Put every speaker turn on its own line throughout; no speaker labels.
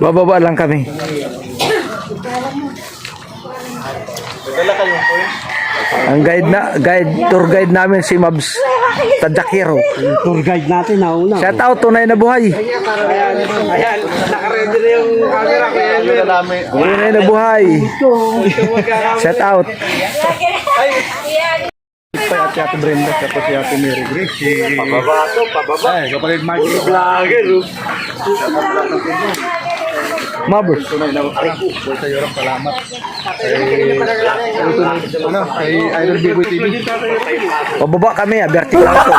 Bababa lang kami. Ang tour guide namin si Mabs Tadjakiro.
Tour guide natin nauna.
Shout out, tunay na buhay.
Ayan, naka-ready na yung camera ko.
Tunay na buhay. Shout out.
At si Ate Brenda, tapos si Ate Mary Grace. Pababa to, pababa. Ay, kapalit Margie. Vlogger.
Mabs.
Tunay na buhay. Sa iyo rin, salamat. Kay Idol Biboy TV.
Pababa kami, vertical to.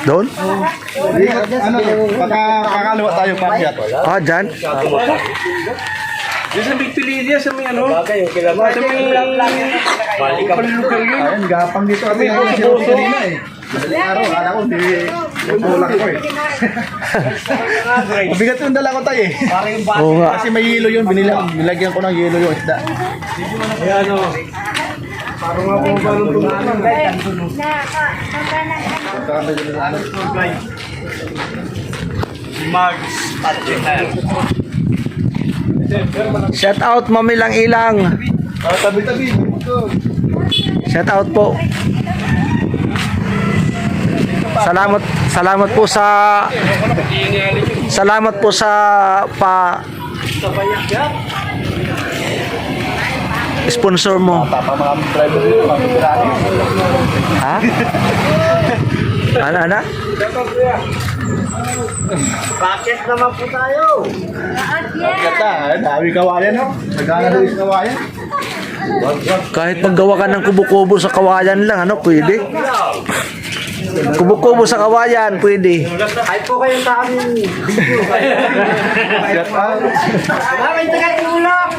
Doon?
Ano to? Kakaliwa tayo pakyat.
Ah, dyan?
Diyan sa Big Pililia, sa may ano? Sa may palugar yun. Ayun, gapang dito kami. Ako si Rose kanina eh. Madaling araw, kala ko, tulak ko eh. Mabigat yung dala ko tayo eh.
Oo nga.
Kasi may yelo yun, binilagyan ko ng yelo yung isda. Ayan o. Parang nga po ba nung tumalang? Mags Patrick.
Shout out, Mamilang Ilang.
Tabi-tabi.
Shout out po. Salamat po sa sponsor mo.
Tapa mga driver dito, mga veterano.
Ha? Ano?
Bakit naman po tayo?
Gata, dami kawayan no? Nagkakaroon yung kawayan.
Kahit maggawa ka ng kubo-kubo sa kawayan lang, ano, pwede. Kubo-kubo sa kawayan, pwede.
Ay po kayo sa aming video. Maraming taga-tulong.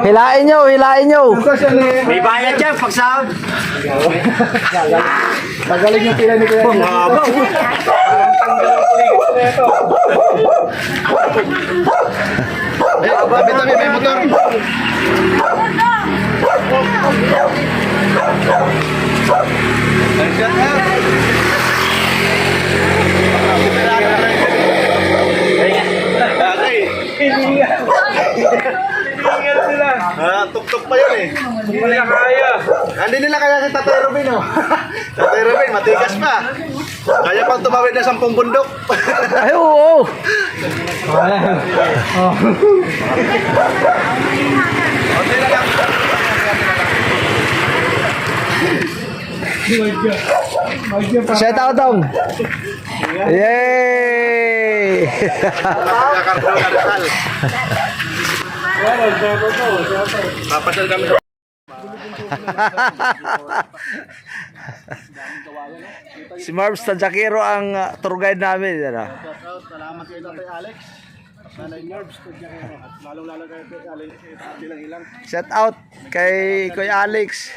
Hilain nyo.
May bayad dyan pag sahod.
Tagaling yung pila ni Kuya.
Mahaba.
Tabi-tabi, may motor. Tuk-tuk pa yun eh. Hindi nila kaya. Hindi nila kaya si Tatay Robin oh. Tatay Robin, matigas pa. Kaya pang tumawid na 10 bundok.
Ay, oo.
Okay na lang.
Shout out dong. Yay!
Kakardo, karsal. Papasal kami sa...
Si Marbs Tadjakiro ang tour guide namin. Ano?
Salamat kay Tatay Alex. Nanay Marbs Tadjakiro. At lalong-lalo kay Alex. Ilang-ilang.
Shout out kay Kuya Alex.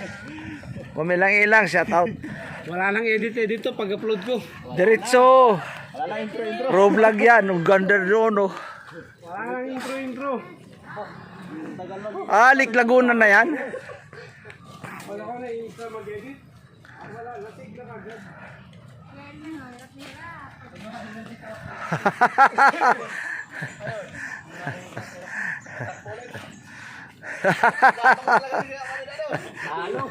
Mamilang Ilang, shout out.
Wala nang edit to pag-upload ko.
Diretso. Pro vlog yan. Ang ganda doon. Oh.
Wala nang intro.
Alik Laguna na yan.
Wala ko na intro mag-edit. Wala, lasig na kagad. Halo.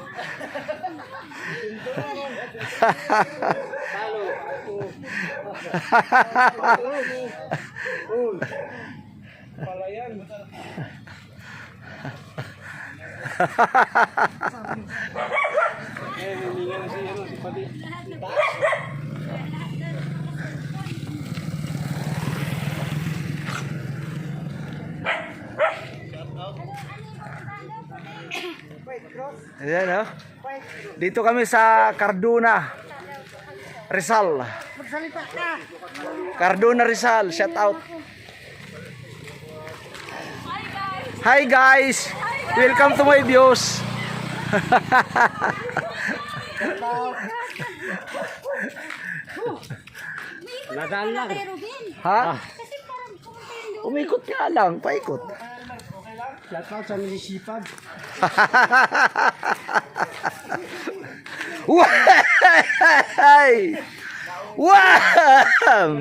Palayan. Hiningan si Pati.
Ayan, oh. Dito kami sa Cardona, Rizal. Cardona, Rizal. Shout out. Hi guys. Welcome to my views.
Nadaan lang.
Ha? Umikot nga lang, paikot.
Shout out sa milisipag.
Way! Wow!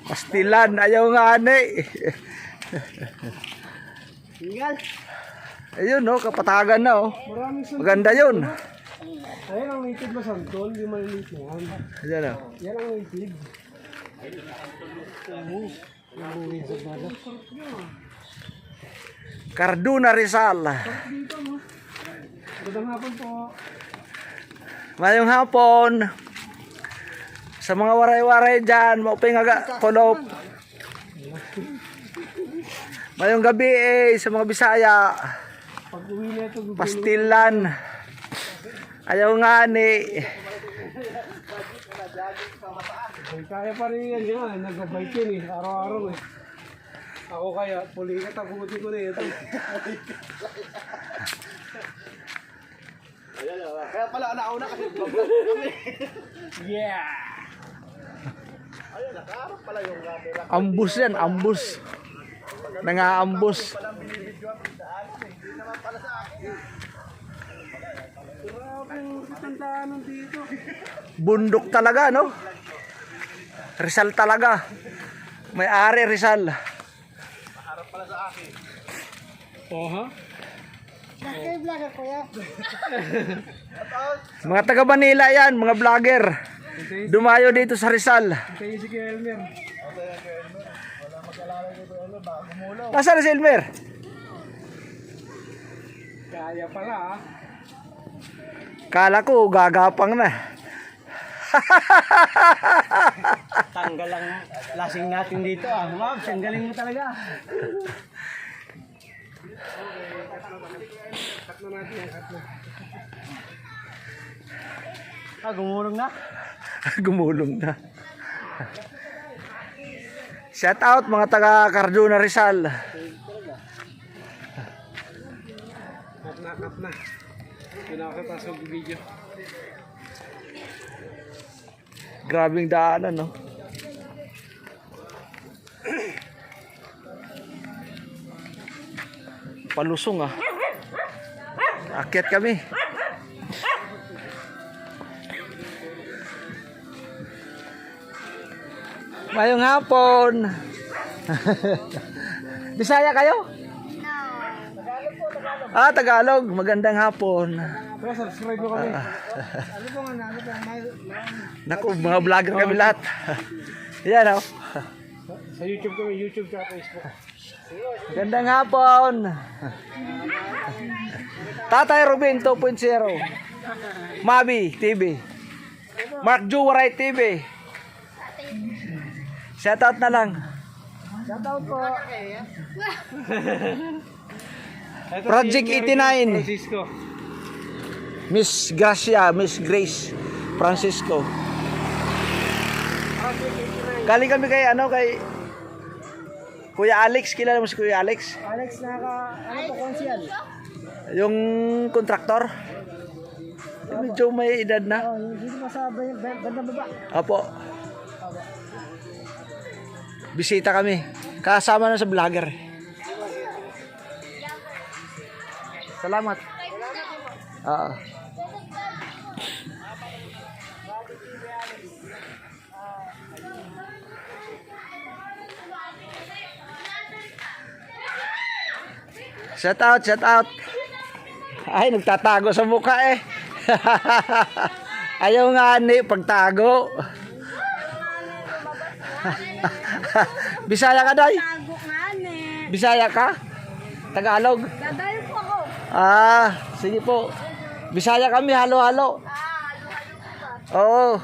Pastilan, ayaw nga ani.
Tinggal.
Ayun, no, kapatagan na, oh.
Maraming santol.
Maganda yun.
Ayan ang native na santol, yung maliliit na yan.
Ayan, oh.
Yan ang native. Yung buhay sa bala.
Carduna Rizal.
Dito mo. Magandang hapon po.
Mayong hapon. Sa mga waray-waray dyan, mauping aga, kolop. Mayong gabi sa mga Bisaya.
Pag uwi na ito,
Pastilan. Ayaw nga ni.
kaya pa rin yan yan. Nag-bike yun eh. Araw-araw eh. Ako kaya, pulikat ang pumunti ko na ito.
Kaya pala nauna kasi
Yeah!
ayun, nakaharap pala yung camera.
Ambus yan, ambus. Nangaambus.
Grabe yung katandaan dito.
Bundok talaga, no? Rizal talaga. May ari Rizal.
Harap pala sa akin.
Oha?
Mga taga Manila yan, mga vlogger. Dumayo dito sa Rizal.
Kayo si Kelmer.
Nasaan na si Elmer?
Kaya pala ah.
Kala ko gagapang na.
Tanggal ang lasing natin dito ah. Ma'am, tanggalin mo talaga. Cut na natin yan, cut na. Gumulong na.
Gumulong na. Shout out mga taga Carduna Rizal.
Cut na. Pinakapasok yung video.
Grabing daanan, no? Palusong, ah. Akyat kami. Mayong hapon. Bisaya kayo? Ah, Tagalog. Magandang hapon.
Pero subscribe mo kami. Ano po nga
Naku, mga vlogger kami lahat. Yan, oh.
Sa YouTube kami, YouTube sa Facebook.
Magandang hapon. Tatay Rubin 2.0. Mabi TV. Mark Juwaray TV. Shoutout na lang.
Shoutout po.
Project 89.
Francisco.
Miss Gracia, Miss Grace Francisco. Galing kami kay Kuya Alex. Kilala mo si Kuya Alex?
Alex, ano po konsyal?
Yung kontraktor. Medyo may edad na.
Dito pa sa bandang baba.
Apo. Bisita kami. Kasama na sa vlogger. Salamat. Oo. Shout out. Ay, nagtatago sa mukha eh. Ayaw nga ni pagtago. Bisaya ka, Day?
Tago nga ne.
Bisaya ka? Tagalog?
Dadayo po ako.
Ah, sige po. Bisaya kami, halo-halo.
Halo-halo po ba?
Oo.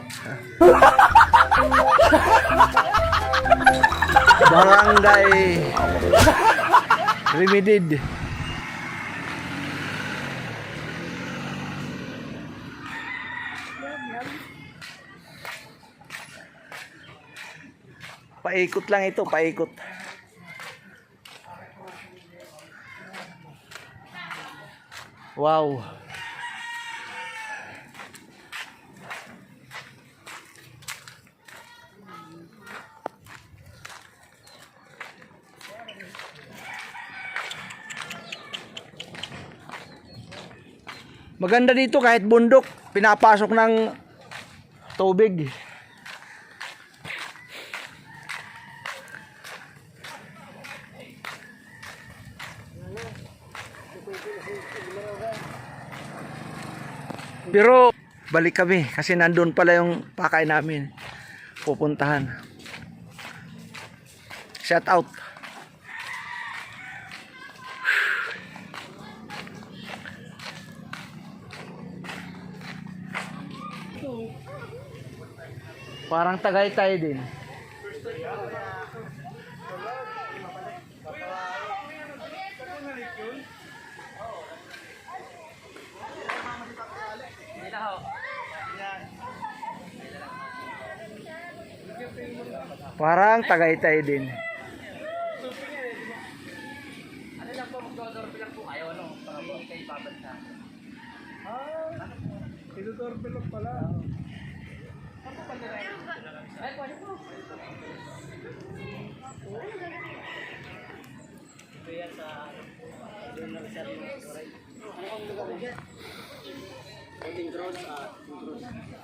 Barangay Remedid. Paikot lang ito, paikot. Wow. Maganda dito kahit bundok, pinapasok ng tubig. Pero balik kami kasi nandun pala yung pakay namin pupuntahan. Shout out. Parang Tagaytay din. Parang Tagaytay din.
Tinutoorbell lang pala.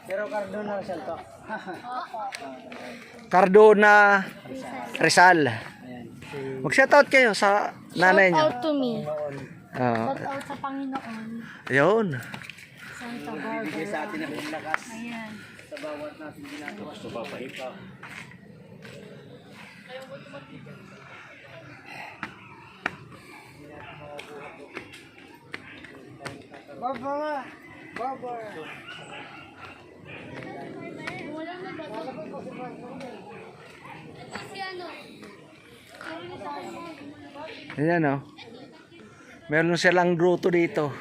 Pero Cardona Rizal to.
Cardona Rizal. Mag-shoutout kayo sa nanay niyo.
Shout out to me.
Oo.
Shout out sa Panginoon.
Ayun.
Santa Barbara.
Sa atin ang lakas
Ayan.
sa bawat natin ginagawa. So papahipa.
Baba! Baba!
Walang nagbago. Ito si ano?
Ayan o. Meron silang grotto dito.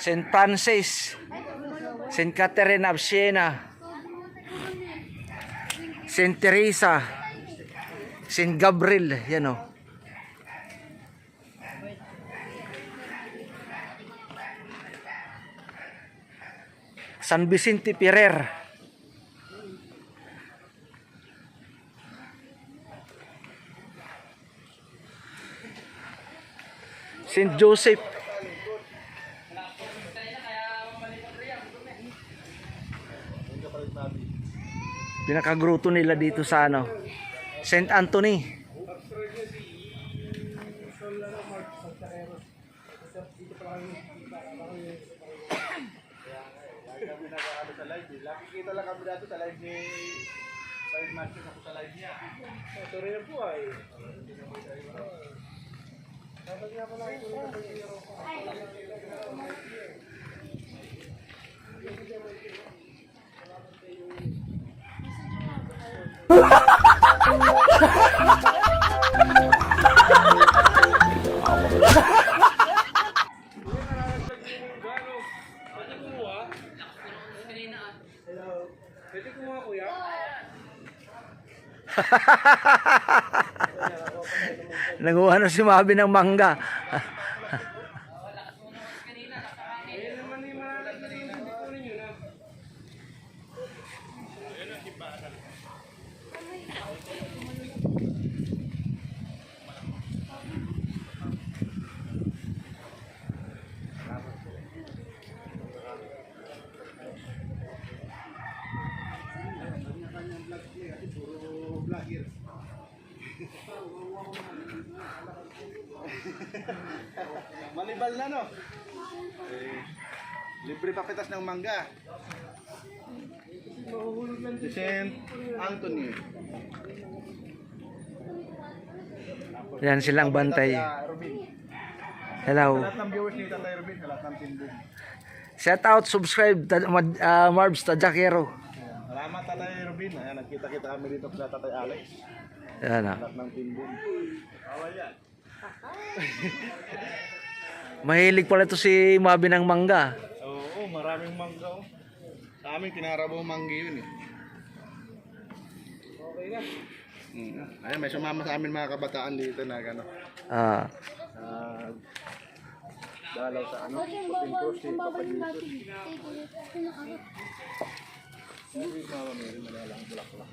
St. Francis, St. Catherine of Siena, St. Teresa, St. Gabriel, yan o. San Vicente Ferrer. St. Joseph. Pinakagruto nila dito sa ano, St. Anthony.
Nakikita lang kami dito sa live ni Side Master ako sa live niya.
Ito rin ang buhay. Dapat nga pala ito rin ang pwede kumuha kuya?
Nanguha na si Mabi ng mangga.
Ayun naman yung malalag na rin. Hindi ko rin yun ah.
Malibal na no? Libre papitas ng mangga. Si St. Anthony.
Yan silang bantay.
Robin.
Hello.
Sa lahat ng viewers ni Tatay Robin, sa lahat ng tindog.
Shout out, subscribe, Marbs Tajakero.
Salamat Tatay Robin. Ayan, nagkita-kita kami dito sa Tatay Alex.
Yan
Sa
ah.
lahat ng tindog. Bawal yan.
Mahilig pala ito si Mabi ng mangga.
Oo, maraming mangga. Oh. Sa amin, kinarabaw mangga yun eh.
Okay na.
Ayan, may sumama sa amin mga kabataan dito na gano'n.
Ah.
Dalaw sa ano, Puting Cross, si Papa Jesus. Sabi Mama Mary, malalang bulak-bulak.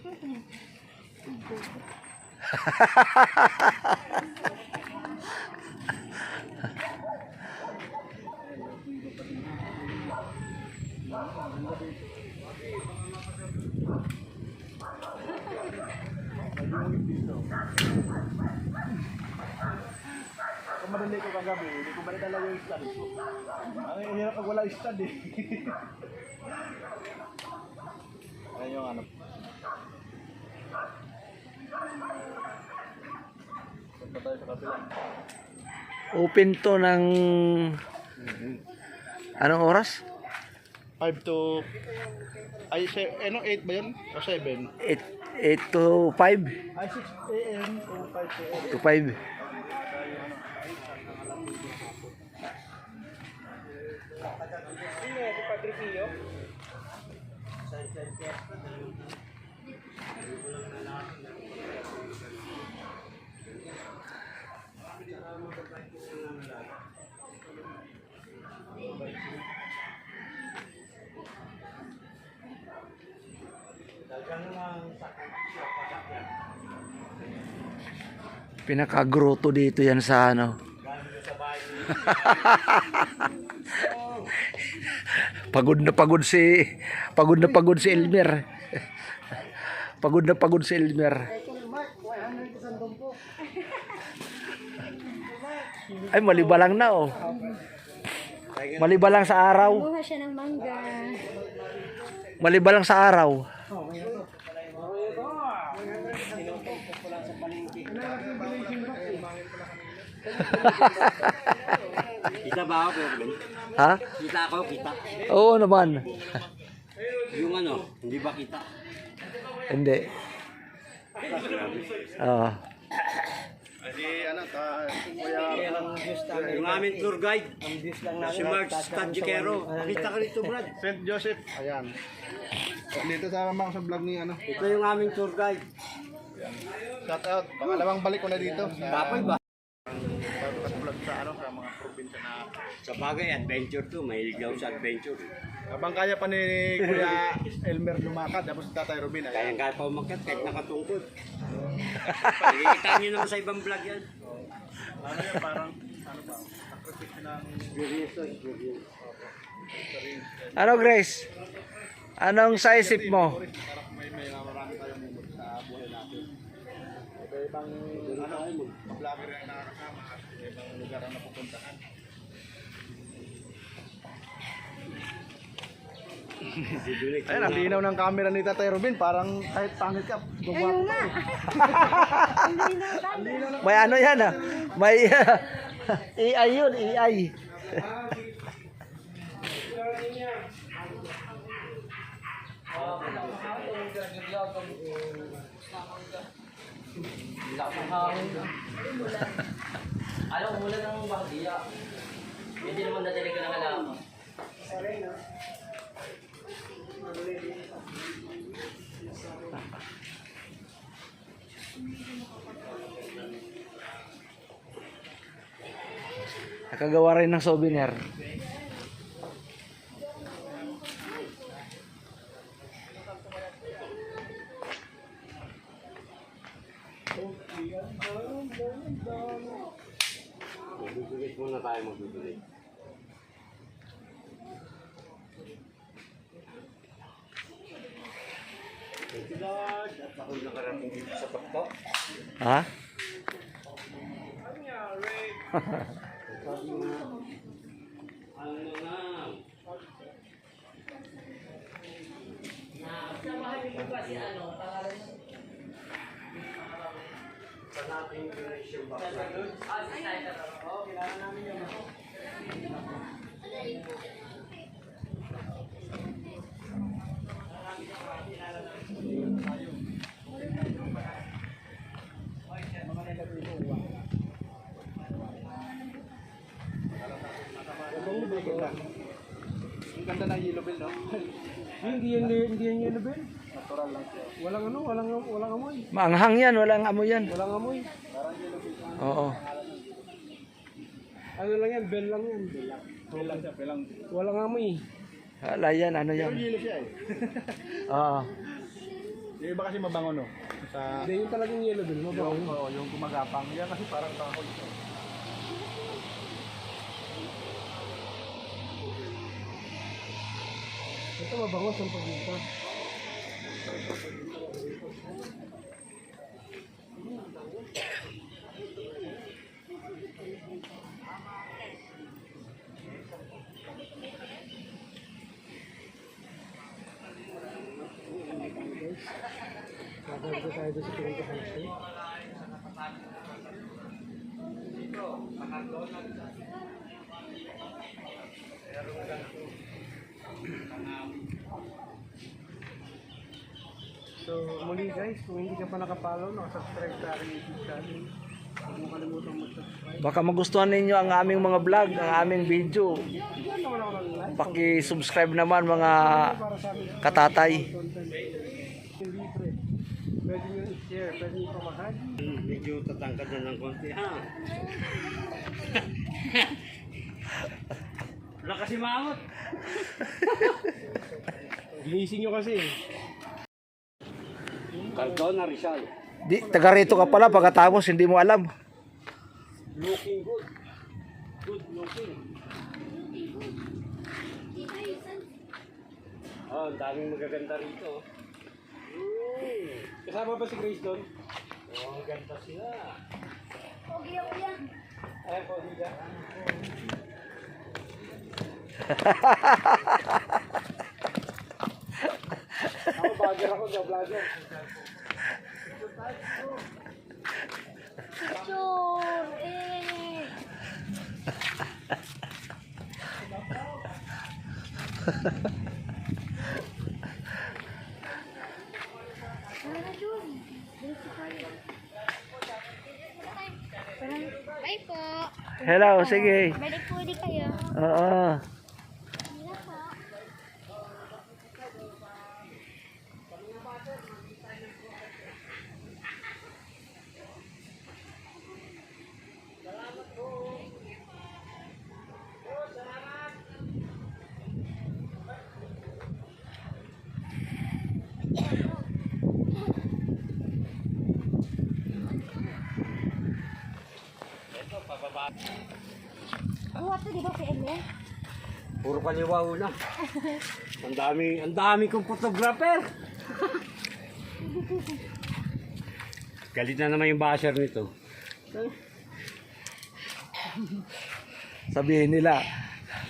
Kung madali ko kagabi, hindi ko ba talaga yung stand ko. Ang hirap pag wala yung stand eh. Ayun yung ano. Punta tayo sa kapila.
Open to ng anong oras?
5 to... Ay, 8 ba yun? O 7?
8 to 5?
Ay, 6 a.m. to 5 p.m.
To 5. Pinaka-grotto dito yan sa ano. Pagod na pagod si Elmer. Pagod na pagod si Elmer. Ay, malibalang na oh. Malibalang sa araw.
Buha siya ng mangga.
Malibalang sa araw.
Kita ba ako?
Ha?
Kita ako, kita.
Oo naman.
Yung ano, hindi ba kita?
Hindi. Oo.
Kasi ano, kuya...
Yung aming tour guide, si Mark Stanjikero. Kita ka rito, Brad.
St. Joseph. Ayan. Dito sa mga sa vlog ni ano.
Ito yung aming tour guide.
Shout out. Pangalawang balik ko na dito.
Kapoy ba?
Sa vlog sa ano, sa mga probinsya na...
Sa bagay, adventure to. Mahilig daw sa adventure.
Habang kaya pa ni Kuya Elmer lumakad, tapos si Tatay Robin. Ayan.
Kayang-kaya pa umakyat kahit nakatungkod. Pakikita nyo naman sa ibang vlog yan.
Ano yan, parang, ano ba, sakripisyo ng...
Experience to, experience.
Ano, Grace? Anong size mo?
Parang may marami tayong mumot sa buhay natin. Iba-ibang, ano, vlogger yung nakakasama at ibang lugar ang napupuntahan. Ayun, ang linaw ng camera ni Tatay Robin, parang kahit pangit ka,
Ayun nga. Hindi na
May ano yan ah. May AI yun, AI.
Alam ko mula ng bahagya. Hindi naman nadali ka ng alaman.
Nakagawa rin ng souvenir.
Magbibilis muna tayo magbibilis. Thank you, Lord. At ako'y nakarating dito sa Pakpak.
Ha?
Ano na? Sa nating generation back.
Ang ganda ng yellow bell, no?
Hindi yan yellow bell.
Natural lang siya.
Walang ano, walang amoy.
Maanghang yan, walang amoy yan.
Walang amoy.
Oo.
Ano lang yan, bell lang yan.
Bell lang siya, bell lang.
Walang amoy.
Wala yan, ano yan.
Pero yellow siya eh.
Oo.
Yung iba kasi mabango, no? Sa...
Hindi, yung talagang yellow bell, mabaho.
Yung gumagapang. Yan kasi parang kahoy siya.
Ito mabangos ang pagbita. Maganda tayo doon sa pinuntahan natin. So, muli guys, kung hindi ka pa nakapollow, nakasubscribe sa aking YouTube channel. Huwag mo kalimutang mag-subscribe.
Baka magustuhan ninyo ang aming mga vlog, ang aming video.
Diyan naman ako ng like.
Paki-subscribe naman mga
Para sa amin,
katatay.
content. Libre. Pwede nyo i-share, pwede nyo pamahal.
Medyo tatangkad na ng konti, ha? Wala kasi maamot.
Ginising nyo kasi.
Cardona Rizal.
Di, taga rito ka pala pagkatapos hindi mo alam.
Looking good. Good looking. Oh, ang daming magaganda rito.
Kasama ba si Grace doon?
Oh, ang ganda sila.
Pogi ako yan.
Ay, po, higa. Ako, vlogger ako, vlogger.
Picture! Eh! Ano dun? Bye po!
Hello, sige.
Balik po ulit kayo.
Oo.
Hindi po. Buhat to, di ba, PM yan?
Puro kaliwa una. Ang dami kong photographer. Galit na naman yung basher nito.
Sabihin nila,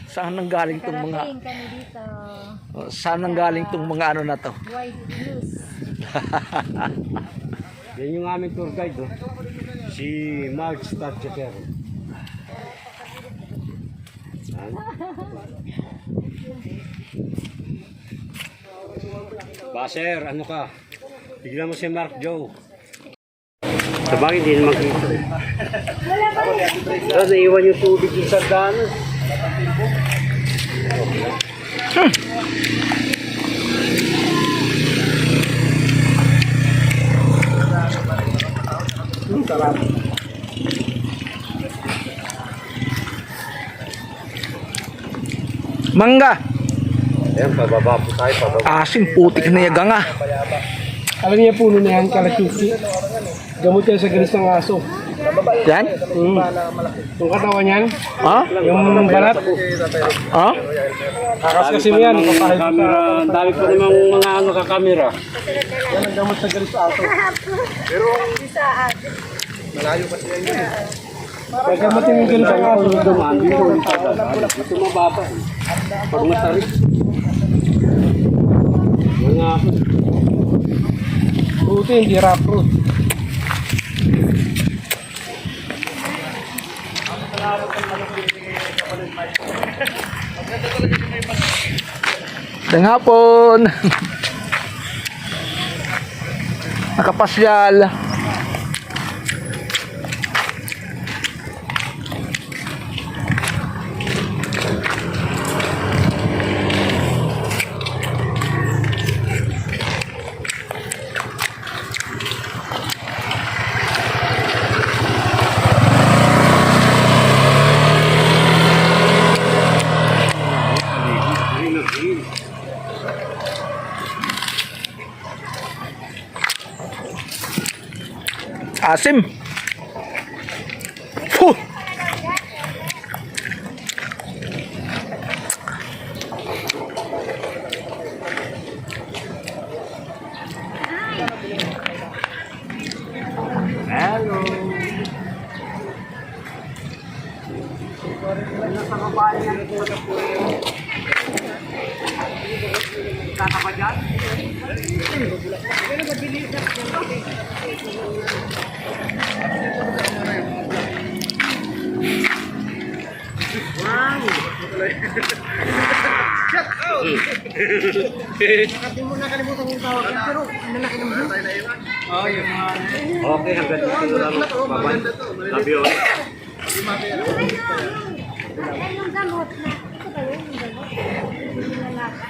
saan nanggaling tong mga
Karating kami dito.
saan nanggaling tong mga ano na to?
White news.
Yan yung aming tour guide, oh. Si Mark Stadjeker. Basher, ano ka? Tignan mo si Mark Joe. Sabagay, hindi naman kita. Doon, naiwan yung tubig sa daanan.
Mangga.
Ayan, pababa po tayo, pababa.
Asim putik na yaga nga.
Alam niya puno na yan, kalachuki. Gamot yan sa galis ng aso.
Yan?
Yung katawan yan,
Ha?
yung balat.
Ha?
Kakas kasi mo yan, kapahid sa
Camera, ang dami pa namang mga ano ka camera.
yan ang gamot sa galis ng aso. Gagamotin yung galis ng aso.
Dumaan dito, dito mababa. Pag matarik. Mga
Buti, hindi rough road.
Dang hapon. Nakapasyal. Asim. Fuh.
Okay, hanggang dito lang. Bye-bye. Love you.
Ay, yung gamot na. Ito ba yun? Yung gamot? Yung lalaki.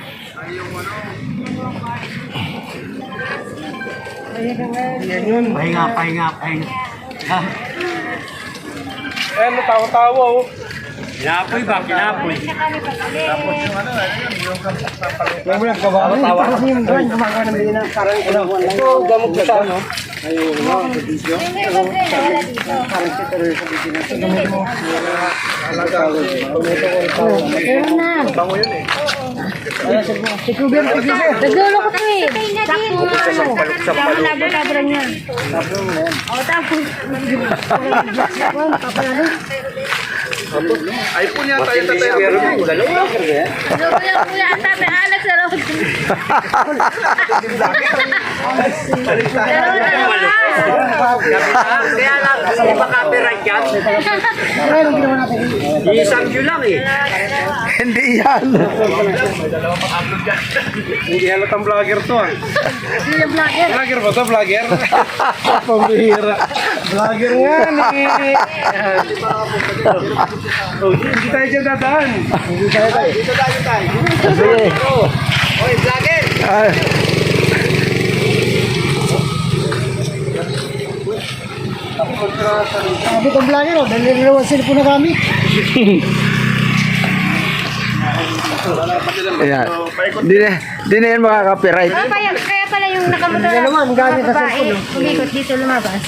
Yan yun.
Pahinga.
Ayan, natawa-tawa oh.
Kinapoy ba? Kinapoy.
Saka ni Pagkali.
Yung mo nagkabawa. Kasi yung buwan, gumagawa ng bilhin ng karang kinabuan lang. Ito, gamot ko sa ano?
Yung iba rin, wala dito.
Karang si Teresa sa bilhin ng gamot mo.
Meron na.
Bango yun eh.
Nagulo ko to eh. Sakto ano. Tama labra-labra niyan. O tapos.
iPhone yata yung tatay ako.
Kuya, tabi Alex na lang.
Kaya lang, kasi di ba copyright yan? Isang view lang eh.
Hindi yan.
Hindi halatang vlogger to ah. Vlogger ba to? Vlogger? Pambihira. Vlogger nga ni. Hindi tayo dyan dadaan.
Dito tayo.
Sige.
Oy, vlogger!
Ah,
Sabi kong vlogger oh, dahil nilawang cellphone na kami.
ayan. Di na yan makaka-copyright.
Kaya pala yung nakamotor na
naman, gamit na
babae, umikot dito lumabas.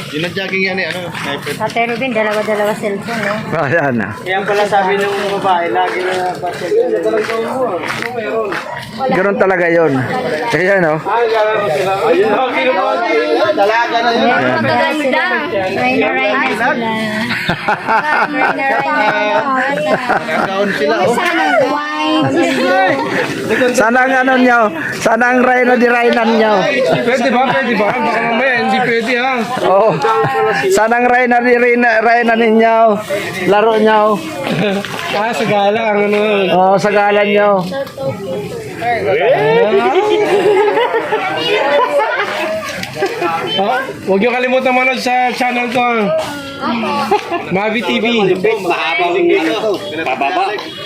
Ginajogging yan eh, ano, sniper.
Sa Terubin, dalawa-dalawa cellphone, no?
Ayan na.
Kaya pala sabi ng babae, lagi na basket.
Ganun talaga yun. Ayan o.
Ayun, lagi na mga
Dalaga na yun.
Magaganda. Raina sila. Raina.
Nagaon sila, oh.
Sana wine.
Sana ang ano nyo. Sana ang Rhino di Rhinan nyo.
Pwede ba? Baka mamaya, hindi pwede ha.
Oh. Sana ang Rhino di Rhinan ninyo. Laro nyo.
Sa gala, ang ano.
Oh, sa galan nyo.
Huwag niyo kalimutan manood sa channel ko ha. Mavi TV.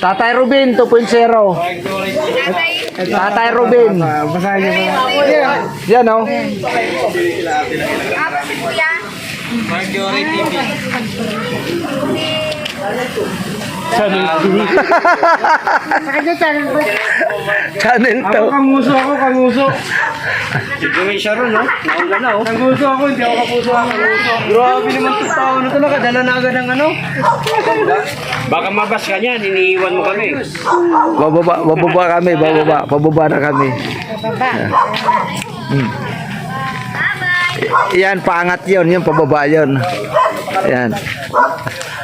Tatay Rubin 2.0. Tatay Rubin.
Basahin niyo ba?
Yan o.
Channel 2.
Channel
Ako
2.
kanguso.
Situation ron, no? Naunga na, oh.
Kanguso ako, hindi ako kapuso ako.
Grabe naman itong tao na ito. Nakadala na agad ng ano. Baka mabas ka niyan, iniiwan mo kami.
Bababa kami. Bababa na kami. Yan, paangat yun. Yung pababa yun. Yan.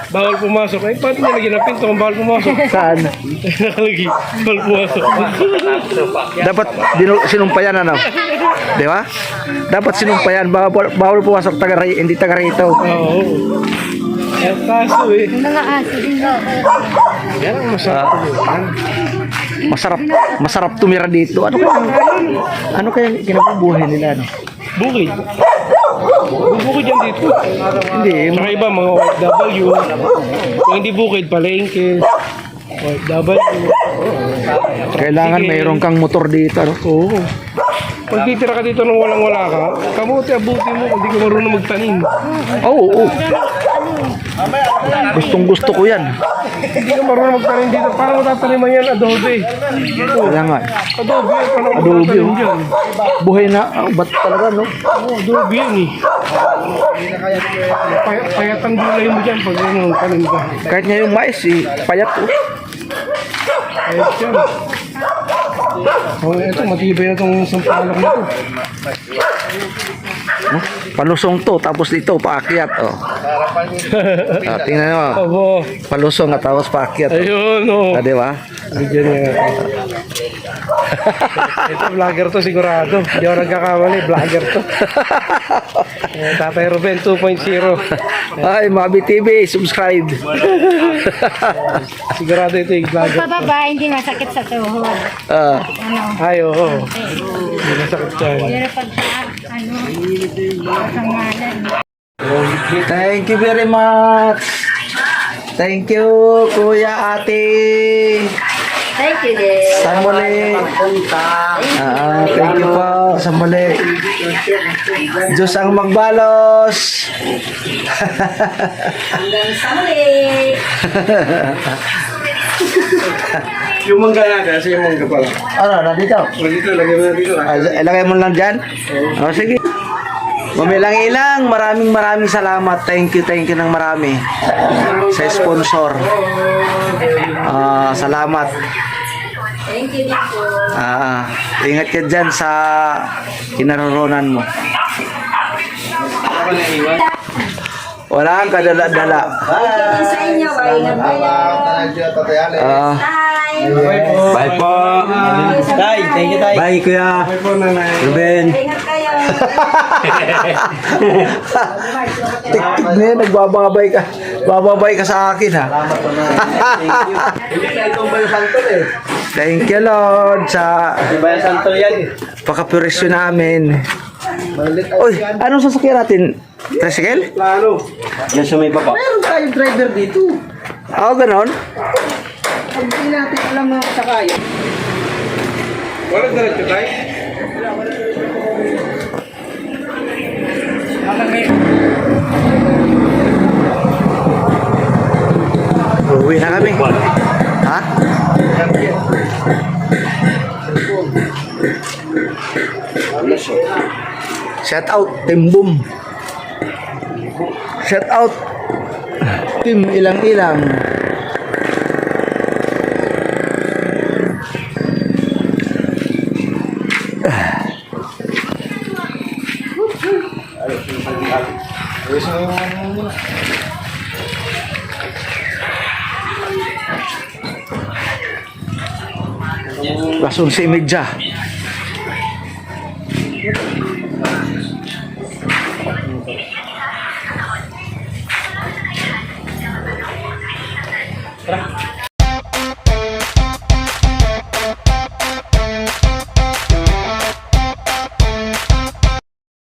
Bawal pumasok. Eh, paano niya lagyan ng pinto kung bawal pumasok?
Saan?
Nakalagi, bawal pumasok.
Dapat sinumpayan ano? Di ba? Dapat sinumpayan. Bawal pumasok hindi taga rito.
Oo. Eh, kaso eh.
Mga aso din.
Yan ang masarap.
Masarap tumira dito. Ano kaya kinabubuhay nila? Ano?
Bukid. Bukid yan dito.
Hindi.
Tsaka iba, mga OFW. Kung hindi bukid, palengke. OFW.
Kailangan mayroon kang motor dito. Ano?
Oo. Pag titira ka dito nang walang-wala ka, kamuti, abuti mo, hindi ka marunong magtanim.
Oo. Gustong-gusto ko yan.
Hindi ka marunong magtanim dito. Paano matataniman yan? Adobe.
Kaya nga.
Adobe yan. Paano
Adobe,
magtatanim
oh.
dyan?
Buhay na. Ba't talaga, no?
Oo, adobe yan eh. Payat ang gulay mo dyan pag ano, tanim ka.
Kahit nga yung mais, payat. Oh.
Payat yan. Oh, ito, matibay na itong sampalok na ito.
Oh, palusong to, tapos dito, paakyat. Oh. Tingnan mo.
Opo.
Palusong at tapos paakyat. Oh.
Ayun, oh.
Di ba?
Bigyan niya. Ito, vlogger to sigurado. Hindi ako nagkakamali, vlogger to. Tatay Ruben 2.0.
Ay, Mabi TV, subscribe.
Sigurado ito yung vlogger.
Pababa, hindi masakit sa tuhod.
Ah,
Ano?
Ay, oo. Hindi nasakit siya.
Pero pag kasangalan.
thank you very much. Thank you, Kuya Ate.
Thank you, dear.
Sa muli. Thank you po. Sa muli. Diyos ang magbalos.
Hanggang sa muli.
Yung mangga na, kasi yung mangga pala.
Ano, nandito?
Dito, lagyan mo na dito.
Ilagay mo lang dyan? O, sige. Mamilang-ilang, maraming salamat. Thank you ng marami. Sa sponsor. Salamat.
Thank you, din po.
Ingat ka dyan sa kinaroronan mo. Wala kang kadala-dala.
Sa inyo, bye na
Bye po. Tay, thank you, Tay. Bye, Kuya.
Bye po, nanay.
Ruben.
Ingat kayo.
Nagbababay ka. Bababay ka sa akin, ha? Thank you, Lord, sa
Bayan Santo yan.
pakapurisyo namin. Uy, anong sasakyan natin? Tricycle?
Plano.
Yan sa may baba.
Meron tayong driver dito.
Ganon?
Pag hindi natin alam na sakay.
Walang diretso tayo.
Uwi na kami. Ha? Shout out, Team Boom. Shout out, Team Ilang-Ilang. Las 11:30.